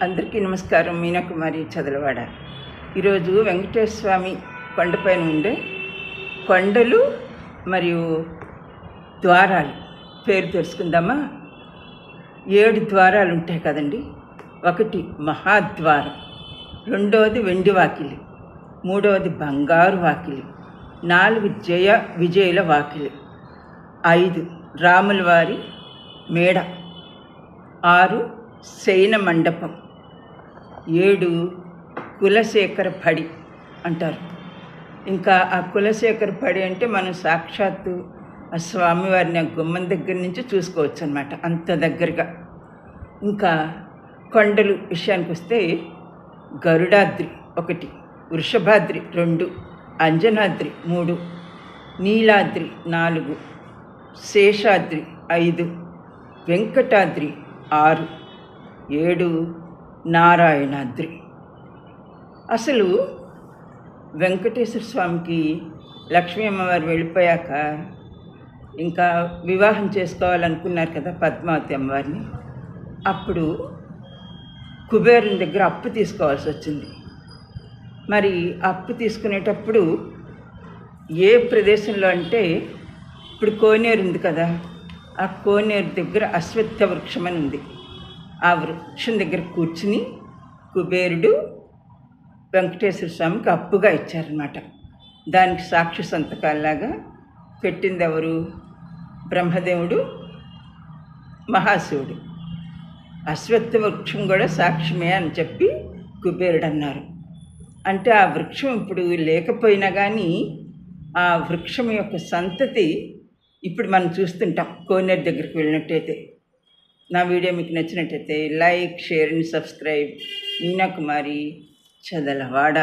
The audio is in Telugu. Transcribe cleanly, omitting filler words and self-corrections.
అందరికీ నమస్కారం. మీనాకుమారి చదలవాడ. ఈరోజు వెంకటేశ్వర స్వామి కొండపైన ఉండే కొండలు మరియు ద్వారాలు పేరు తెలుసుకుందామా. 7 ద్వారాలు ఉంటాయి కదండి. 1 మహాద్వారం, 2వది వెండి వాకిలి, 3వది బంగారు వాకిలి, 4 విజయుల వాకిలి, 5 రాముల వారి మేడ, 6 శయన మండపం, 7 కులశేఖర పడి అంటారు. ఇంకా ఆ కులశేఖర పడి అంటే మనం సాక్షాత్తు ఆ స్వామివారిని ఆ గుమ్మం దగ్గర నుంచి చూసుకోవచ్చు అన్నమాట, అంత దగ్గరగా. ఇంకా కొండలు విషయానికి వస్తే గరుడాద్రి 1, వృషభాద్రి 2, అంజనాద్రి 3, నీలాద్రి 4, శేషాద్రి 5, వెంకటాద్రి 6, 7 నారాయణాద్రి. అసలు వెంకటేశ్వర స్వామికి లక్ష్మీ అమ్మవారు వెళ్ళిపోయాక ఇంకా వివాహం చేసుకోవాలనుకున్నారు కదా పద్మావతి అమ్మవారిని. అప్పుడు కుబేరుని దగ్గర అప్పు తీసుకోవాల్సి వచ్చింది. మరి అప్పు తీసుకునేటప్పుడు ఏ ప్రదేశంలో అంటే, ఇప్పుడు కోనేరు ఉంది కదా, ఆ కోనేరు దగ్గర అశ్వత్థ వృక్షం అని ఉంది. ఆ వృక్షం దగ్గర కూర్చుని కుబేరుడు వెంకటేశ్వర స్వామికి అప్పుగా ఇచ్చారన్నమాట. దానికి సాక్షి సంతకాల్లాగా పెట్టింది ఎవరు? బ్రహ్మదేవుడు, మహాశివుడు. అశ్వత్థ వృక్షం కూడా సాక్ష్యమే అని చెప్పి కుబేరుడు అన్నారు. అంటే ఆ వృక్షం ఇప్పుడు లేకపోయినా కానీ ఆ వృక్షం యొక్క సంతతి ఇప్పుడు మనం చూస్తుంటాం కోనేరు దగ్గరికి వెళ్ళినట్టయితే. నా వీడియో మీకు నచ్చినట్టయితే like, share and subscribe. Meena Kumari Chadalavada.